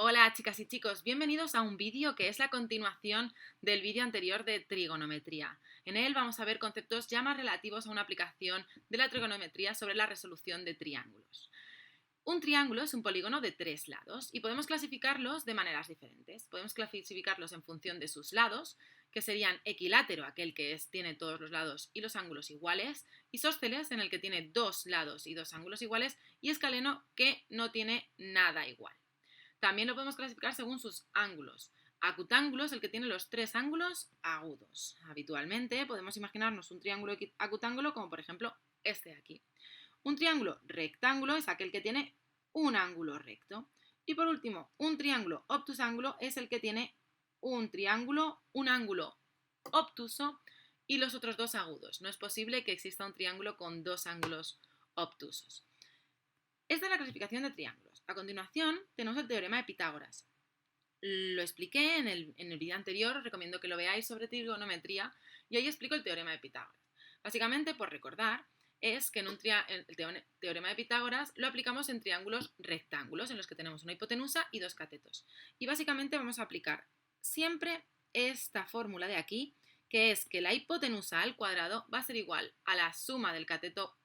Hola chicas y chicos, bienvenidos a un vídeo que es la continuación del vídeo anterior de trigonometría. En él vamos a ver conceptos ya más relativos a una aplicación de la trigonometría sobre la resolución de triángulos. Un triángulo es un polígono de 3 lados y podemos clasificarlos de maneras diferentes. Podemos clasificarlos en función de sus lados, que serían equilátero, aquel que tiene todos los lados y los ángulos iguales, isósceles, en el que tiene 2 lados y 2 ángulos iguales, y escaleno, que no tiene nada igual. También lo podemos clasificar según sus ángulos. Acutángulo es el que tiene los 3 ángulos agudos. Habitualmente podemos imaginarnos un triángulo acutángulo como por ejemplo este de aquí. Un triángulo rectángulo es aquel que tiene un ángulo recto. Y por último, un triángulo obtusángulo es el que tiene un ángulo obtuso y los otros dos agudos. No es posible que exista un triángulo con 2 ángulos obtusos. Esta es la clasificación de triángulos. A continuación tenemos el teorema de Pitágoras. Lo expliqué en el vídeo anterior, os recomiendo que lo veáis sobre trigonometría, y ahí explico el teorema de Pitágoras. Básicamente, por recordar, es que el teorema de Pitágoras lo aplicamos en triángulos rectángulos, en los que tenemos una hipotenusa y dos catetos. Y básicamente vamos a aplicar siempre esta fórmula de aquí, que es que la hipotenusa al cuadrado va a ser igual a la suma del cateto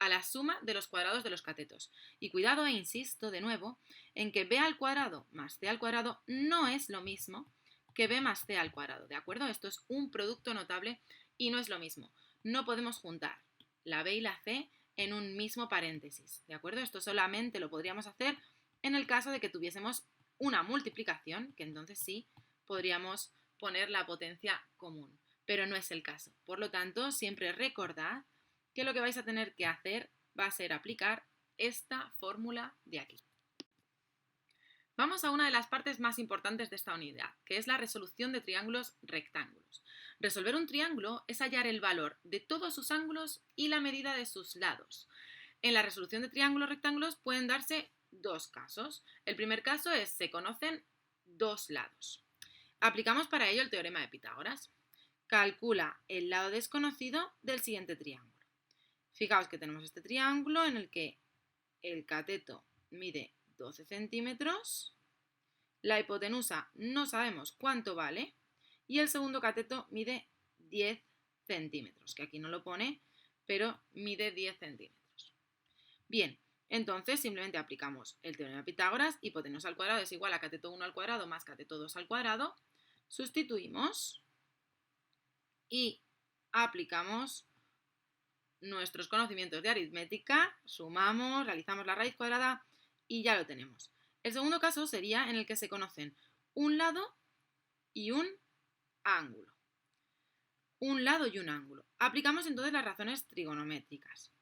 a la suma de los cuadrados de los catetos. Y cuidado, insisto de nuevo, en que b al cuadrado más c al cuadrado no es lo mismo que b más c al cuadrado, ¿de acuerdo? Esto es un producto notable y no es lo mismo. No podemos juntar la b y la c en un mismo paréntesis, ¿de acuerdo? Esto solamente lo podríamos hacer en el caso de que tuviésemos una multiplicación, que entonces sí podríamos poner la potencia común, pero no es el caso. Por lo tanto, siempre recordad que lo que vais a tener que hacer va a ser aplicar esta fórmula de aquí. Vamos a una de las partes más importantes de esta unidad, que es la resolución de triángulos rectángulos. Resolver un triángulo es hallar el valor de todos sus ángulos y la medida de sus lados. En la resolución de triángulos rectángulos pueden darse dos casos. El primer caso es se conocen dos lados. Aplicamos para ello el teorema de Pitágoras. Calcula el lado desconocido del siguiente triángulo. Fijaos que tenemos este triángulo en el que el cateto mide 12 centímetros, la hipotenusa no sabemos cuánto vale y el segundo cateto mide 10 centímetros, que aquí no lo pone, pero mide 10 centímetros. Bien, entonces simplemente aplicamos el teorema de Pitágoras, hipotenusa al cuadrado es igual a cateto 1 al cuadrado más cateto 2 al cuadrado, sustituimos y aplicamos nuestros conocimientos de aritmética, sumamos, realizamos la raíz cuadrada y ya lo tenemos. El segundo caso sería en el que se conocen un lado y un ángulo. Un lado y un ángulo. Aplicamos entonces las razones trigonométricas.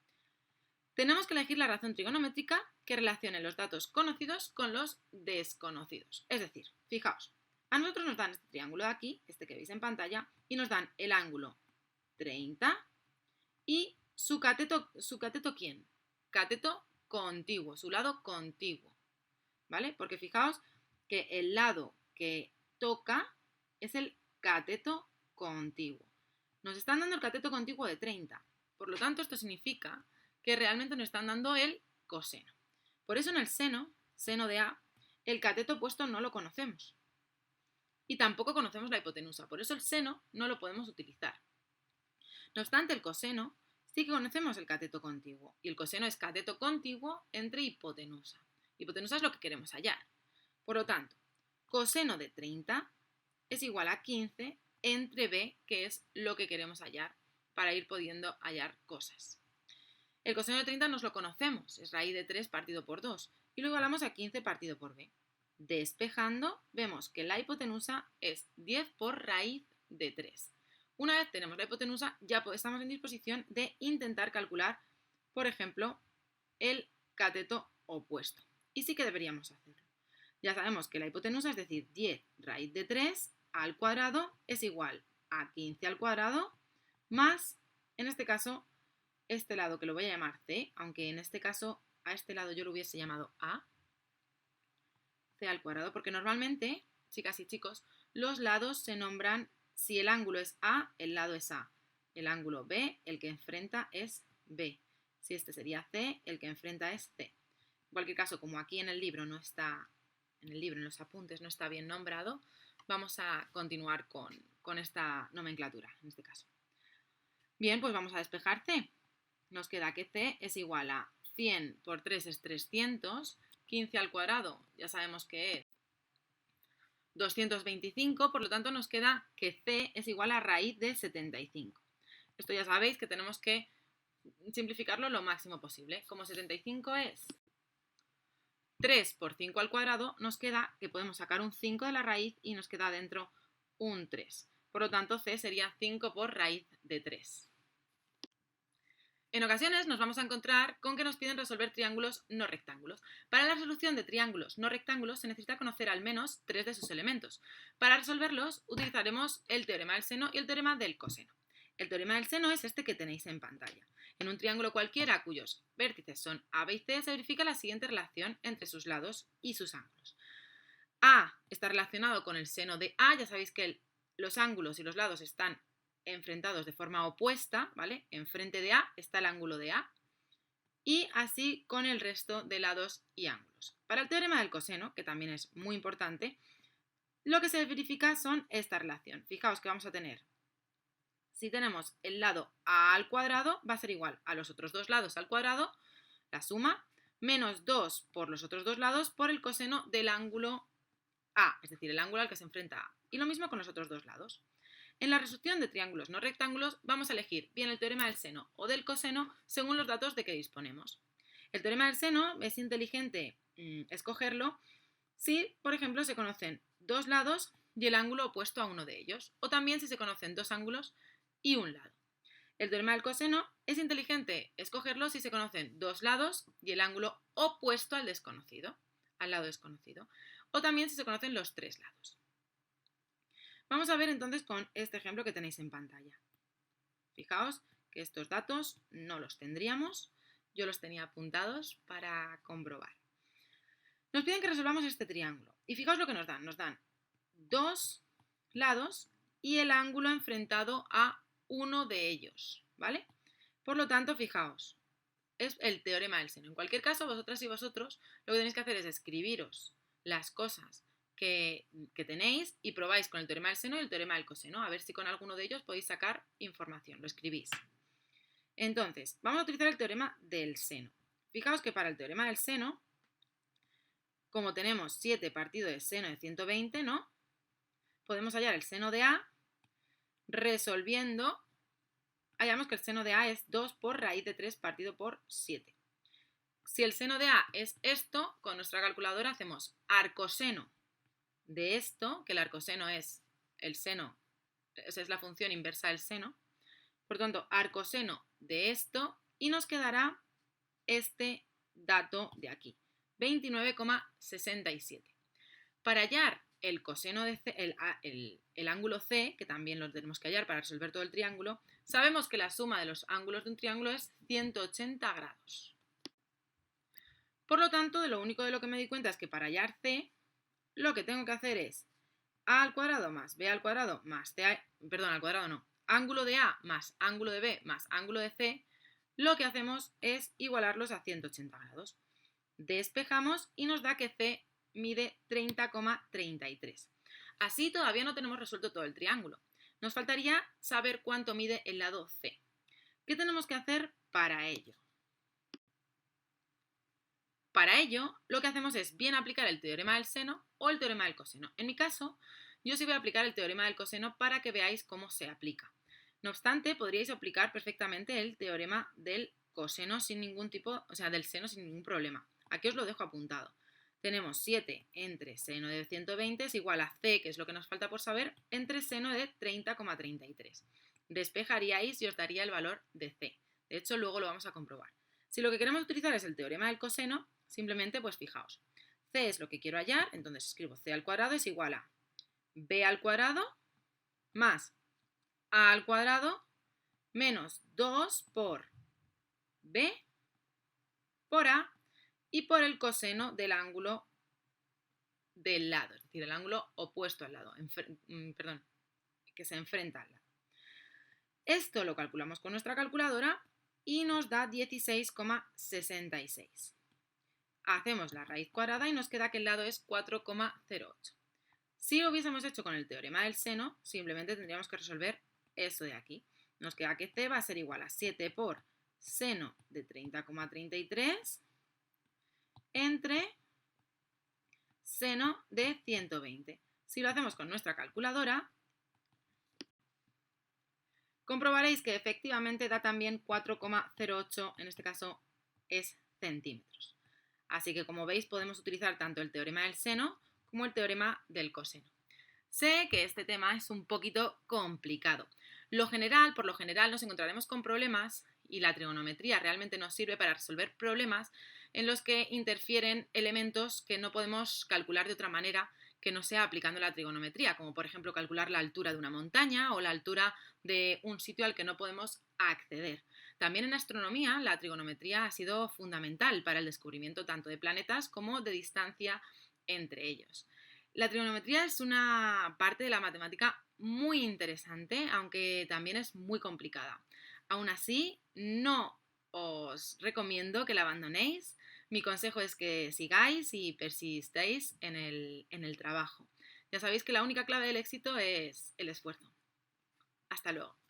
Tenemos que elegir la razón trigonométrica que relacione los datos conocidos con los desconocidos. Es decir, fijaos, a nosotros nos dan este triángulo de aquí, este que veis en pantalla, y nos dan el ángulo 30 y ¿su cateto quién? Cateto contiguo, su lado contiguo, ¿vale? Porque fijaos que el lado que toca es el cateto contiguo. Nos están dando el cateto contiguo de 30. Por lo tanto, esto significa que realmente nos están dando el coseno. Por eso en el seno de A, el cateto opuesto no lo conocemos. Y tampoco conocemos la hipotenusa. Por eso el seno no lo podemos utilizar. No obstante, el coseno sí que conocemos el cateto contiguo. Y el coseno es cateto contiguo entre hipotenusa. Hipotenusa es lo que queremos hallar. Por lo tanto, coseno de 30 es igual a 15 entre b, que es lo que queremos hallar para ir pudiendo hallar cosas. El coseno de 30 nos lo conocemos, es raíz de 3 partido por 2, y lo igualamos a 15 partido por b. Despejando, vemos que la hipotenusa es 10 por raíz de 3. Una vez tenemos la hipotenusa, ya estamos en disposición de intentar calcular, por ejemplo, el cateto opuesto. Y sí que deberíamos hacerlo. Ya sabemos que la hipotenusa, es decir, 10 raíz de 3 al cuadrado, es igual a 15 al cuadrado, más, en este caso, este lado que lo voy a llamar C, aunque en este caso a este lado yo lo hubiese llamado A, C al cuadrado, porque normalmente, chicas y chicos, los lados se nombran, si el ángulo es A, el lado es A. El ángulo B, el que enfrenta es B. Si este sería C, el que enfrenta es C. En cualquier caso, como aquí en el libro no está el libro, en los apuntes, no está bien nombrado, vamos a continuar con esta nomenclatura, en este caso. Bien, pues vamos a despejar C. Nos queda que C es igual a 100 por 3 es 300, 15 al cuadrado ya sabemos que es 225, por lo tanto nos queda que C es igual a raíz de 75. Esto ya sabéis que tenemos que simplificarlo lo máximo posible. Como 75 es 3 por 5 al cuadrado, nos queda que podemos sacar un 5 de la raíz y nos queda dentro un 3. Por lo tanto, C sería 5 por raíz de 3. En ocasiones nos vamos a encontrar con que nos piden resolver triángulos no rectángulos. Para la resolución de triángulos no rectángulos se necesita conocer al menos 3 de sus elementos. Para resolverlos utilizaremos el teorema del seno y el teorema del coseno. El teorema del seno es este que tenéis en pantalla. En un triángulo cualquiera cuyos vértices son A, B y C se verifica la siguiente relación entre sus lados y sus ángulos. A está relacionado con el seno de A, ya sabéis que los ángulos y los lados están enfrentados de forma opuesta, ¿vale? Enfrente de A está el ángulo de A y así con el resto de lados y ángulos. Para el teorema del coseno, que también es muy importante, lo que se verifica son esta relación. Fijaos que vamos a tener, si tenemos el lado A al cuadrado, va a ser igual a los otros dos lados al cuadrado, la suma, menos 2 por los otros dos lados por el coseno del ángulo A, es decir, el ángulo al que se enfrenta A. Y lo mismo con los otros dos lados. En la resolución de triángulos no rectángulos vamos a elegir bien el teorema del seno o del coseno según los datos de que disponemos. El teorema del seno es inteligente escogerlo si, por ejemplo, se conocen dos lados y el ángulo opuesto a uno de ellos, o también si se conocen dos ángulos y un lado. El teorema del coseno es inteligente escogerlo si se conocen dos lados y el ángulo opuesto al desconocido, al lado desconocido, o también si se conocen los tres lados. Vamos a ver entonces con este ejemplo que tenéis en pantalla. Fijaos que estos datos no los tendríamos, yo los tenía apuntados para comprobar. Nos piden que resolvamos este triángulo y fijaos lo que nos dan dos lados y el ángulo enfrentado a uno de ellos, ¿vale? Por lo tanto, fijaos, es el teorema del seno. En cualquier caso, vosotras y vosotros lo que tenéis que hacer es escribiros las cosas que tenéis y probáis con el teorema del seno y el teorema del coseno, a ver si con alguno de ellos podéis sacar información, lo escribís. Entonces, vamos a utilizar el teorema del seno. Fijaos que para el teorema del seno, como tenemos 7 partido de seno de 120, ¿no? Podemos hallar el seno de A resolviendo, hallamos que el seno de A es 2 por raíz de 3 partido por 7. Si el seno de A es esto, con nuestra calculadora hacemos arcoseno de esto, que el arcoseno es el seno, esa es la función inversa del seno, por tanto, arcoseno de esto y nos quedará este dato de aquí, 29,67. Para hallar el coseno de C, el ángulo C, que también lo tenemos que hallar para resolver todo el triángulo, sabemos que la suma de los ángulos de un triángulo es 180 grados. Por lo tanto, de lo único de lo que me di cuenta es que para hallar C, lo que tengo que hacer es A al cuadrado más B al cuadrado más C, perdón, al cuadrado no, ángulo de A más ángulo de B más ángulo de C, lo que hacemos es igualarlos a 180 grados. Despejamos y nos da que C mide 30,33. Así todavía no tenemos resuelto todo el triángulo. Nos faltaría saber cuánto mide el lado C. ¿Qué tenemos que hacer para ello? Para ello, lo que hacemos es bien aplicar el teorema del seno o el teorema del coseno. En mi caso, yo sí voy a aplicar el teorema del coseno para que veáis cómo se aplica. No obstante, podríais aplicar perfectamente el teorema del coseno sin ningún tipo, o sea, del seno sin ningún problema. Aquí os lo dejo apuntado. Tenemos 7 entre seno de 120 es igual a C, que es lo que nos falta por saber, entre seno de 30,33. Despejaríais y os daría el valor de C. De hecho, luego lo vamos a comprobar. Si lo que queremos utilizar es el teorema del coseno, simplemente, pues fijaos, C es lo que quiero hallar, entonces escribo C al cuadrado es igual a B al cuadrado más A al cuadrado menos 2 por B por A y por el coseno del ángulo del lado, es decir, el ángulo opuesto al lado, perdón, que se enfrenta al lado. Esto lo calculamos con nuestra calculadora y nos da 16,66. Hacemos la raíz cuadrada y nos queda que el lado es 4,08. Si lo hubiésemos hecho con el teorema del seno, simplemente tendríamos que resolver eso de aquí. Nos queda que c va a ser igual a 7 por seno de 30,33 entre seno de 120. Si lo hacemos con nuestra calculadora, comprobaréis que efectivamente da también 4,08, en este caso es centímetros. Así que como veis podemos utilizar tanto el teorema del seno como el teorema del coseno. Sé que este tema es un poquito complicado. Por lo general nos encontraremos con problemas y la trigonometría realmente nos sirve para resolver problemas en los que interfieren elementos que no podemos calcular de otra manera que no sea aplicando la trigonometría, como por ejemplo calcular la altura de una montaña o la altura de un sitio al que no podemos acceder. También en astronomía la trigonometría ha sido fundamental para el descubrimiento tanto de planetas como de distancia entre ellos. La trigonometría es una parte de la matemática muy interesante, aunque también es muy complicada. Aún así, no os recomiendo que la abandonéis. Mi consejo es que sigáis y persistáis en el trabajo. Ya sabéis que la única clave del éxito es el esfuerzo. Hasta luego.